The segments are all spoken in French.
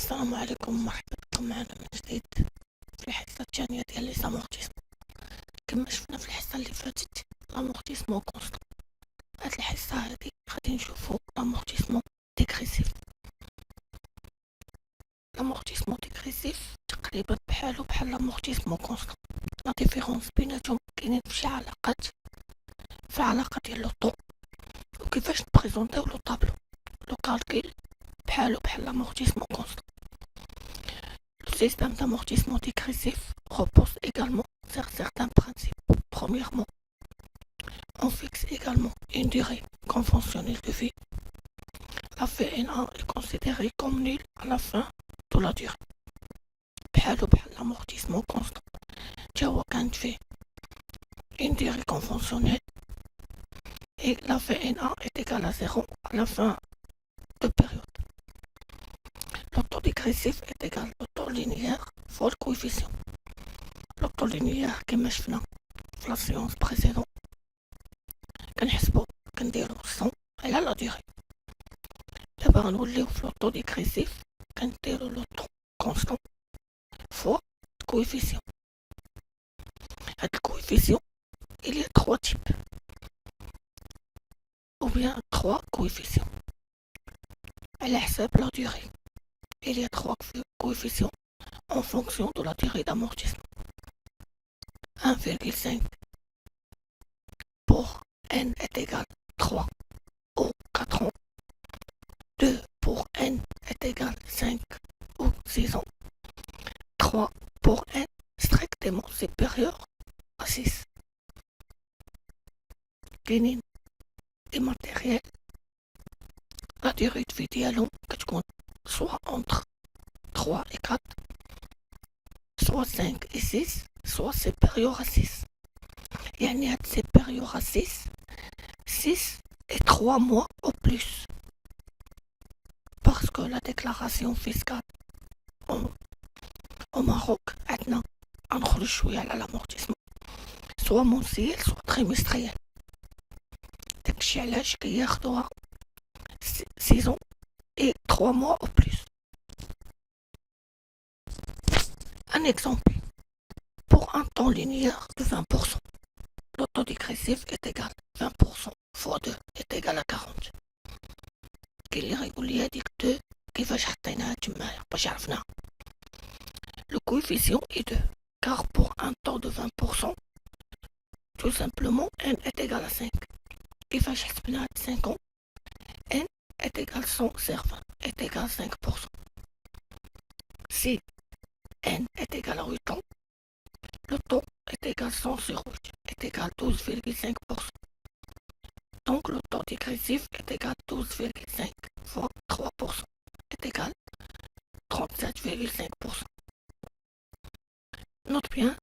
السلام عليكم، مرحبا بكم معنا من جديد في الحصة الثانية ديال لي زامورتيسم. كما شفنا في الحصة اللي فاتت لامورتيسمون كونستون. هاد الحصة هادي غادي نشوفو لامورتيسمون ديكريسيف. لامورتيسمون ديكريسيف تقريبا بحال لامورتيسمون كونستون. لا ديفيرونس بيناتهم كاينين في العلاقة ديال لو طون وكيفاش نبريزونطيو لو طابلو. لو كالكيل بحال l'amortissement constant. Le système d'amortissement dégressif repose également sur certains principes. Premièrement, on fixe également une durée conventionnelle de vie. La VNA est considérée comme nulle à la fin de la durée. بحال l'amortissement constant. تا هو كانت فيه une durée conventionnelle et la VNA est égale à 0 à la fin de période. L'autodégressif est égal au taux linéaire fois le coefficient. L'autod linéaire كما شفنا في لا سيونس بريسيدون كنديرو 100 على لا ديغي. دابا غنوليو في l'autodégressif كنديرو لو طون كونستون فوا الكويفيسيون. هاد الكويفيسيون il y a 3 types ou bien 3 coefficients على حساب لا ديغي. Il y a 3 coefficients en fonction de la durée d'amortissement. 1,5 pour n est égal 3 ou 4 ans. 2 pour n est égal 5 ou 6 ans. 3 pour n strictement supérieur à 6. كاينين des matériels la durée de vie ديالهم كتكون soit entre 3 et 4, soit 5 et 6, soit supérieur à 6. يعني هاد supérieur à 6 et 3 mois au plus. Parce que la déclaration fiscale au Maroc عندنا غنخرج شوية على l'amortissement soit mensuel soit trimestriel. داكشي علاش كياخدوها 6 ans et 3 mois au plus. Un exemple, pour un temps linéaire de 20%, l'autodégressif est égal à 20% fois 2 est égal à 40. كاين اللي غيقول لي هاديك 2 كيفاش حطيناها تمايا باش عرفناها. Le coefficient est 2 car pour un temps de 20% tout simplement n est égal à 5. كيفاش حسبناها 5 ans n est égal à 100 sur 20 est égal à 5%. Si n est égal à 8 ans, le taux est égal à 100 sur 8 est égal à 12,5%. Donc le taux dégressif est égal à 12,5 fois 3% est égal à 37,5%. Note bien,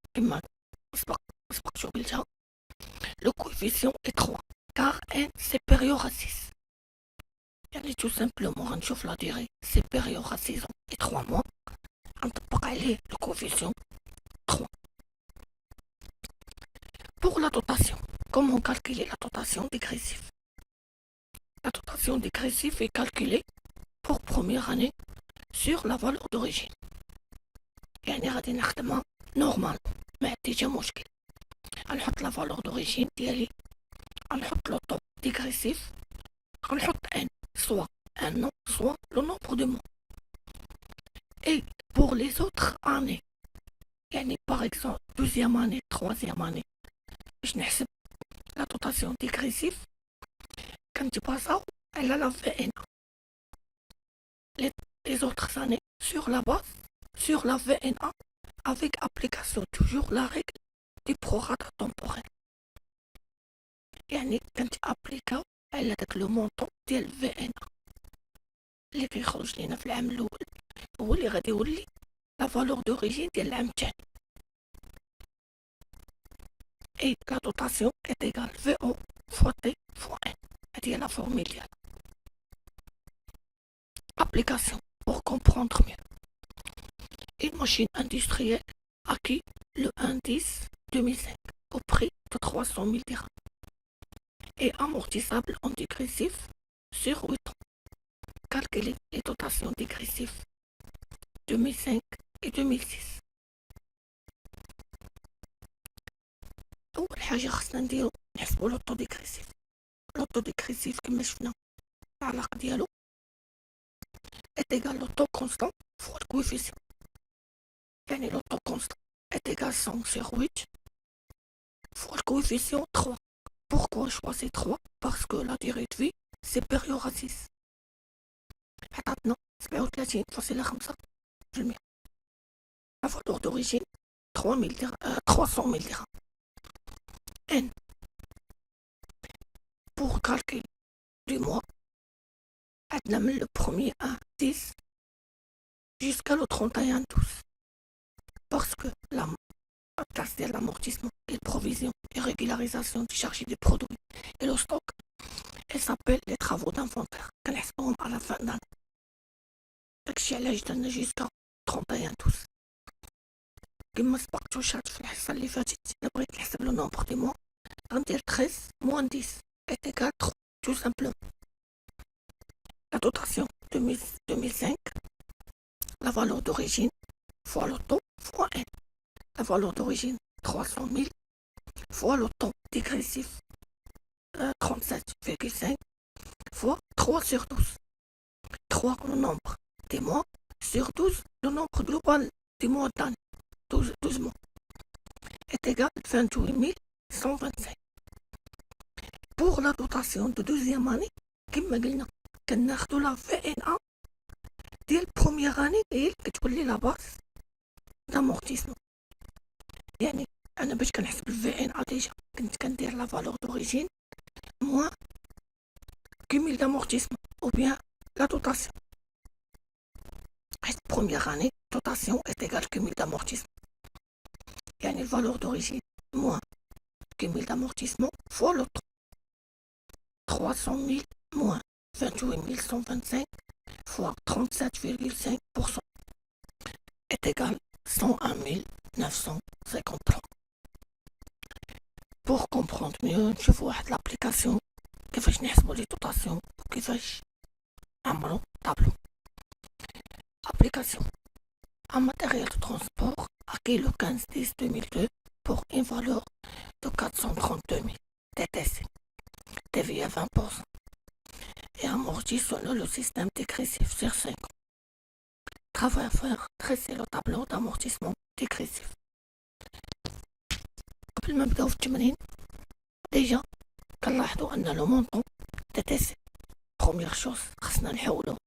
le coefficient est 3 car n supérieur à 6. يعني tout simplement غنشوف la durée supérieure à 6 ans et 3 mois غنطبق عليه le coefficient 3. Pour la dotation, comment calculer la dotation dégressive? La dotation dégressive est calculée pour première année sur la valeur d'origine. يعني غادي نخدمها نورمال ما عندي حتى مشكل. غنحط la valeur d'origine ديالي، غنحط le taux dégressif، غنحط n soit un an soit le nombre de mois. Et pour les autres années, يعني par exemple deuxième année, troisième année, باش نحسب la dotation dégressive كنتبازاو على la VNA. Les autres années sur la base sur la VNA avec application toujours la règle du prorata temporel. يعني كنتابليكاو على داك لو مونطون ديال VNA اللي كيخرج لينا في العام الاول هو اللي غادي يولي لا فالور دوريجين ديال العام الثاني. Et la dotation est égale VO fois T fois N. هادي هي لا فورميل ديالها. Application pour comprendre mieux. Une machine industrielle acquis le indice 2005 au prix de 300 000 dirhams et amortissable en dégressif sur 8 ans. Calculer les dotations dégressives 2005 et 2006. أول حاجة خصنا نديرو نحسبو لوطو ديكريسيف. لوطو ديكريسيف كما شفنا العلاقة ديالو est égal au taux constant fois le coefficient. يعني le taux constant est égal 100 sur 8 fois le coefficient 3. Pourquoi je choisis 3? Parce que la durée de vie c'est période à 6. عطاتنا 37 فاصلة 5%. La valeur d'origine 300 000 dirhams. N. Pour calcul du mois, عندنا من le premier 1 10 jusqu'à le 31 12. Parce que la taxe de l'amortissement et la provision et régularisation du chargé des produits et le stock, elle s'appelle les travaux d'inventaire. كنحسبوهم à la fin d'année. داكشي علاش درنا jusqu'à 31 12. كما سبقتو شات في الحصة اللي فاتت إلا بغيت نحسب لو نومبر دي موا غندير 13 moins 10 est égal 3 tout simplement. La dotation 2005, la valeur d'origine fois le taux fois N. La valeur d'origine 300 000 fois le taux dégressif 37,5 fois 3 sur 12. 3 le nombre des mois sur 12 le nombre global des mois d'année. 12 mois est égal à 28 125. Pour la dotation de deuxième année, كما قلنا كناخدو لا VNA ديال première année هي اللي كتولي لا باس d'amortissement. يعني انا باش كنحسب VNA ديجا كنت كندير لا valeur d'origine moins cumul d'amortissement ou bien la dotation. حيت première année dotation est égale cumul d'amortissement. يعني la valeur d'origine moins cumul d'amortissement fois le 300 000 moins 28 125 fois 37,5% est égal à 101 953. Pour comprendre mieux نشوفوا واحد l'application كيفاش نحسبوا لي دوطاسيون وكيفاش نعملوا طابلو. Application. Un matériel de transport acquis le 15-10-2002 pour une valeur de 432 000 TTC, TVA à 20% et amorti selon le système dégressif sur 5 ans. Travail à faire, dresser le tableau d'amortissement dégressif. قبل ما نبداو في التمرين ديجا كنلاحظوا ان لو مونطون TTC première chose خصنا نحولو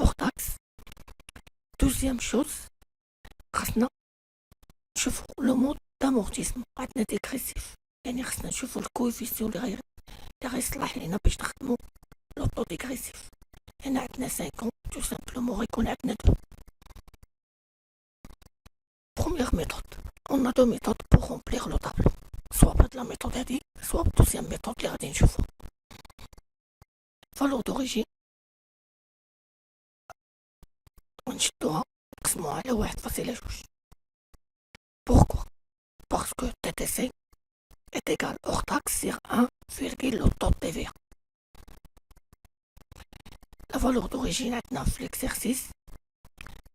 hors taxe. Deuxième chose خصنا نشوفو لو مود d'amortissement عندنا dégressif يعني خصنا نشوفو الكويفيسيون اللي غيصلح لينا باش نخدمو لوطو dégressif. هنا عندنا 5 ans tout simplement غيكون عندنا 2. Première méthode, on a 2 méthodes pour remplir le tableau. Soit par la méthode هادي soit deuxième méthode اللي غادي نشوفو. Valeur d'origine ونشدوها نقسموها على 1.2. Pourquoi? Parce que TTC est égal hors taxe sur 1, le taux de TVA. La valeur d'origine maintenant في l'exercice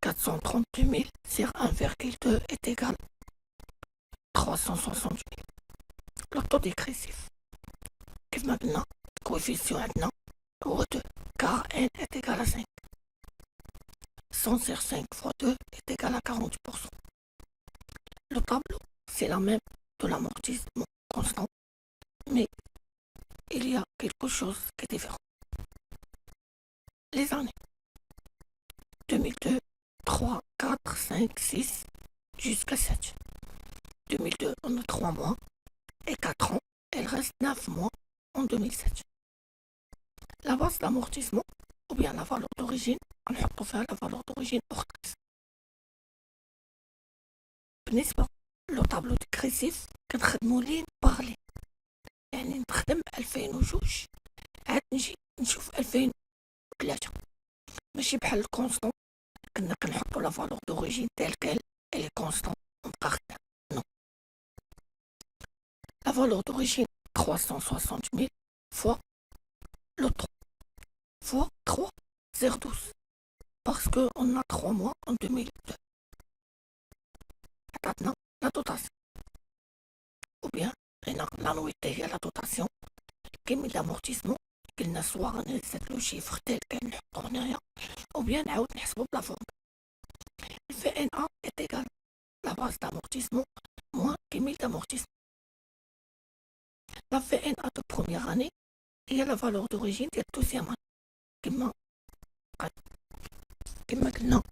432 000 sur 1,2 est égal 360 000. Le taux dégressif كيف ما قلنا الكويفيسيون عندنا هو 2 car n est égal à 5. 100 sur 5 fois 2 est égal à 40%. Le tableau, c'est la même de l'amortissement constant, mais il y a quelque chose qui est différent. Les années 2002, 3, 4, 5, 6, jusqu'à 7. 2002, on a 3 mois, et 4 ans, il reste 9 mois en 2007. La base d'amortissement, ou bien la valeur d'origine, on va faire la valeur d'origine hors taxe. بالنسبة لو طابلو ديكريسيف كنخدمو لين باغ لين، يعني نخدم 2002 عاد نجي نشوف 2003 ماشي بحال الكونستون كنا كنحطو لا فالور دوريجين تيل كيل اي لي كونستون ونبقى خدام. نو، لا فالور دوريجين 360 000 fois le 3 fois 3 0,12 parce qu'on a 3 mois en 2002. Maintenant, la dotation. Ou bien, l'annuité هي la dotation كاين l'amortissement قلنا سواء غنزيد لو شيفر تال كنحطو هنايا ou bien نعاود نحسبو بلا فورم. VNA est égal la base d'amortissement moins 10 000 d'amortissement. La VNA de première année هي la valeur d'origine ديال deuxième année كما قلنا.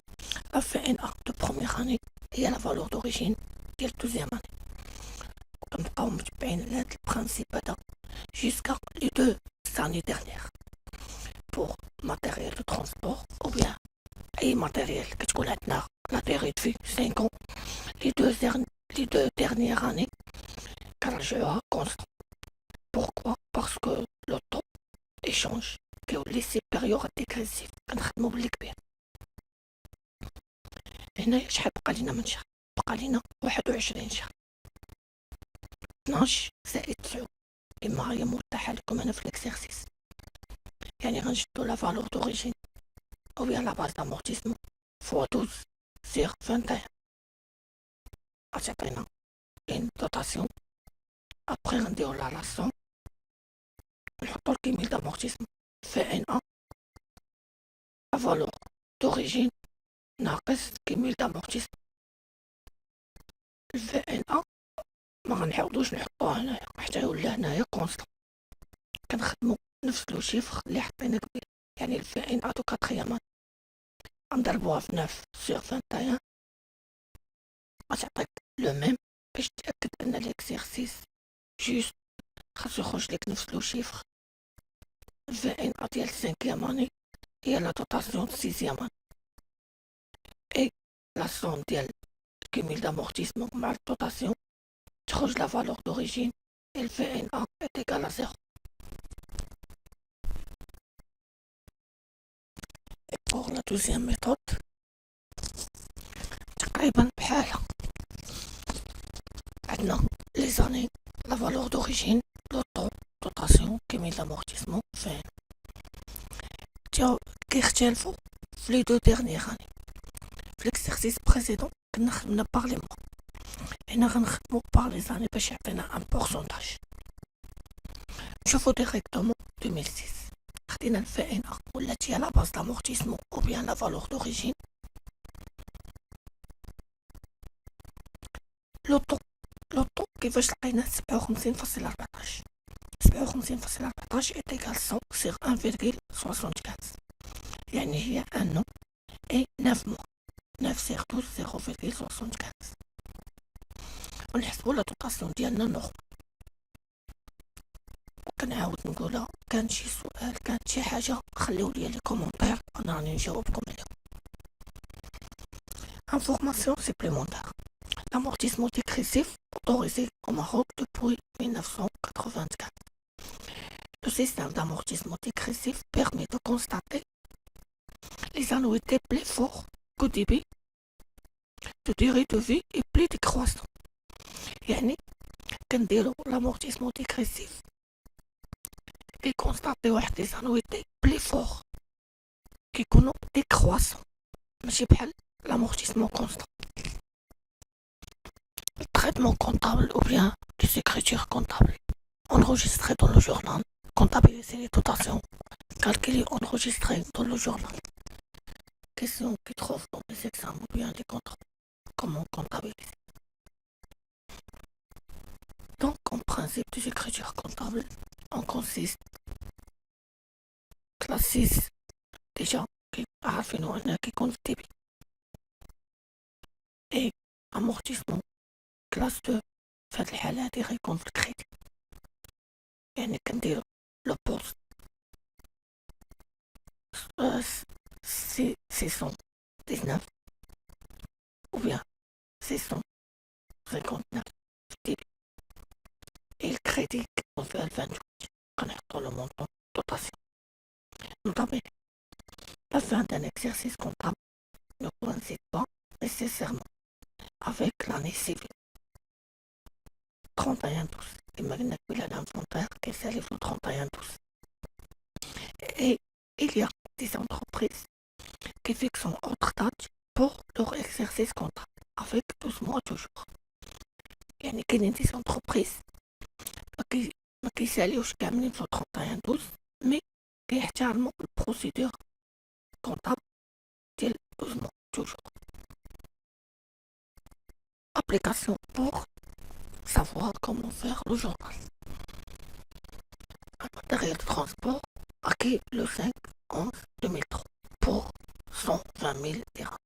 La VNA de première année هي la valeur d'origine ديال deuxième année. كنبقاو متبعين لهاد البرانسيب هذا jusqu'à les 2 années dernières pour matériel de transport ou bien اي matériel كتكون عندنا la durée de vie 5 ans. Les deux dernières années كنرجعوها constant. Pourquoi? Parce que le temps échange كيولي supérieur à dégressif. كنخدمو بالكبير. هنايا شحال بقى لينا من شهر؟ بقى لينا 21 شهر. 12 زائد 9 كما هي مرتاحة لكم هنا في الاكسرسيس. يعني غنشدو لا فالور دوريجين او بيان لا باز d'amortissement fois 12 sur 21 غتعطينا une dotation. Après غنديرو لا لاسون نحطو الكميل d'amortissement VNA لا فالور دوريجين ناقص الكميل d'amortissement. VNA ما غنعاودوش نحطوه هنايا حتى يولي هنايا كونستون. كنخدمو نفس لو شيفر اللي حطينا قبل. يعني الفائن دو كاتريام غنضربوها في 9 sur 21 غتعطيك لو ميم. باش تأكد ان الاكسيرسيس جوست خاصو يخرج لك نفس لو شيفر. الفائن ديال 5e اني هي لا دوطاسيون 6e اني اي لا سوم ديال الكميل d'amortissement مع الدوطاسيون تخرج لا فالور d'origine et le VNA est égal à 0. Et pour la deuxième méthode تقريبا بحالها. عندنا les années, la valeur d'origine, le temps, dotation, كميل d'amortissement, VNA. كيختلفوا في les deux dernières années. في l'exercice précédent كنا خدمنا par les mois. هنا غنخدمو par les années باش يعطينا ان بورسونتاج. نشوفو ديريكتومون 2006 خدينا الفائنة ولات هي لا باز d'amortissement ou bien la valeur d'origine. لو طون كيفاش لقينا 57.14 57.14 est égal 100 sur 1,75 يعني هي 1 an et 9 mois. 9 sur 12 0,75. ونحسبو لا دوطاسيون ديالنا نورمال. كنعاود نقولها كان شي سؤال كانت شي حاجه خليو لي لي كومونتير انا راني نجاوبكم عليهم. Information supplémentaire. L'amortissement dégressif autorisé au Maroc depuis 1984. Le système d'amortissement dégressif permet de constater les annuités plus fortes qu'au début de durée de vie et plus décroissant. يعني كنديرو l'amortissement dégressif كيكونستاتي واحد دي زانويتي بلي فور كيكونو décroissant ماشي بحال l'amortissement constant. Le traitement comptable ou bien des écritures comptables enregistrées dans le journal, comptabiliser les dotations, calculer enregistrées dans le journal. Question qui trouve dans les examens ou bien les contrôles. Comment comptabiliser? Donc, en principe des écritures comptables, on consiste classe 6 déjà qui عارفينو أنها كيكون في débit et amortissement classe 2 في هاد الحالة هادي غيكون في الكريدي. يعني كنديرو لو بوست 619 ou bien 659 في débit et le crédit كيكون في 28 كنحطو لو مونطون دوطاسيون. نطبق la fin d'un exercice comptable ne coïncide pas nécessairement avec l'année civile. 31-12 كما قلنا قبيله l'inventaire qui s'élève au 31-12. Et il y a des entreprises qui fixent autre date pour leur exercice comptable, avec 12 mois toujours. يعني كاينين دي انتربريز ما كيساليوش كاملين في 31/12 مي كيحترموا البروسيدور comptable ديال 12 mois toujours. Application pour savoir comment faire le journal. Un matériel de transport acquis le 5/11/2003 pour 120 000 dirhams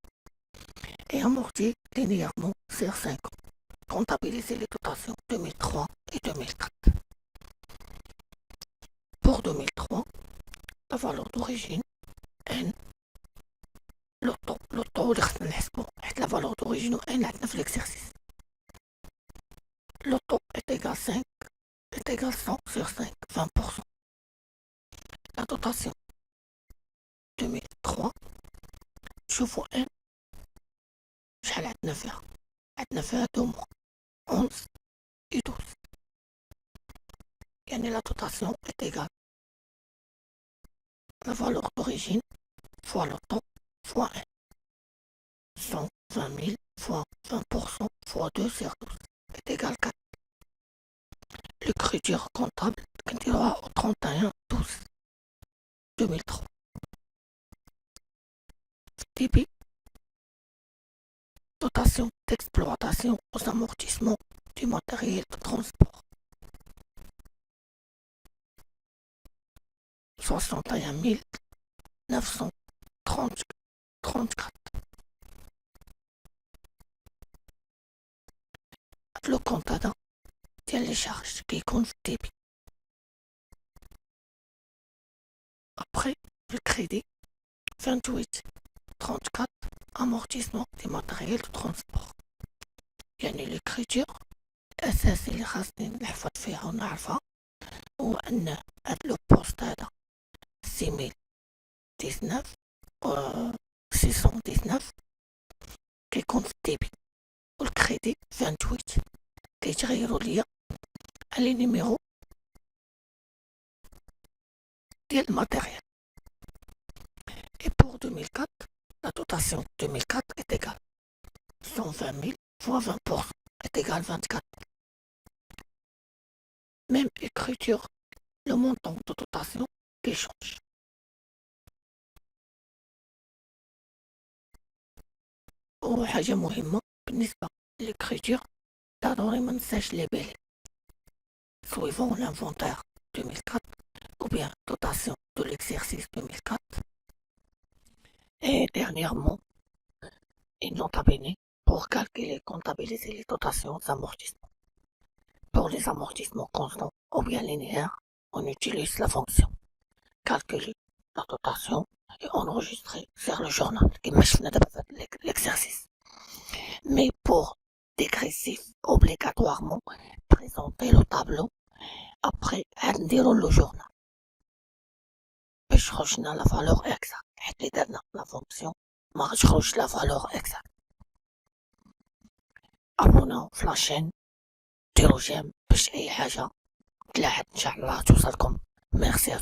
et amorti linéairement sur 5 ans. Comptabiliser les dotations 2003 et 2004. Pour 2003, la valeur d'origine N, l'auto اللي خصنا نحسبو حيت la valeur d'origine N عندنا في l'exercice. L'auto est égal 5 est égal 100 sur 5, 20%. La dotation 2003, شوفوا N شحال عندنا فيها. عندنا فيها 2 mois 11 et 12. يعني la dotation est égale la valeur d'origine fois le taux fois 1. 120 000 fois 20% fois 2 sur 12 est égal 4. L'écriture comptable continuera au 31/12/2003. Débit. Dotation d'exploitation aux amortissements du matériel de transport. 61 934. Le comptable tient les charges qui comptent le débit. Après, le crédit 28/34 amortissement du matériel de transport. يعني l'écriture الأساس اللي خاصني نحفظ فيها ونعرفها هو أن هاد لو بوست هذا 6019 619 كيكون في الديبي والكريدي 28 كيتغيروا ليا لي نيميرو ديال الماتيريال. Et pour 2004, la dotation 2004 est égale 120 000 fois 20% est égal 24 000. Même écriture, le montant de dotation qui change. وحاجة مهمة بالنسبة للإكريتور ضروري منساش لي بيلي suivant l'inventaire 2004 ou bien dotation de l'exercice 2004 et dernièrement une nota bene pour calculer et comptabiliser les dotations d'amortissement. Pour les amortissements constants ou bien linéaires, on utilise la fonction calculer la dotation et enregistrer sur le journal كما شفنا دابا في l'exercice. Mais pour dégressif, obligatoirement présenter le tableau après نديرو le journal باش خرجنا la valeur exacte. حيت درنا la fonction ما غتخرج la valeur exacte. abonnaو في لاشين ديرو جيم باش اي حاجة تلاحظ ان شاء الله توصلكم. ميرسي ا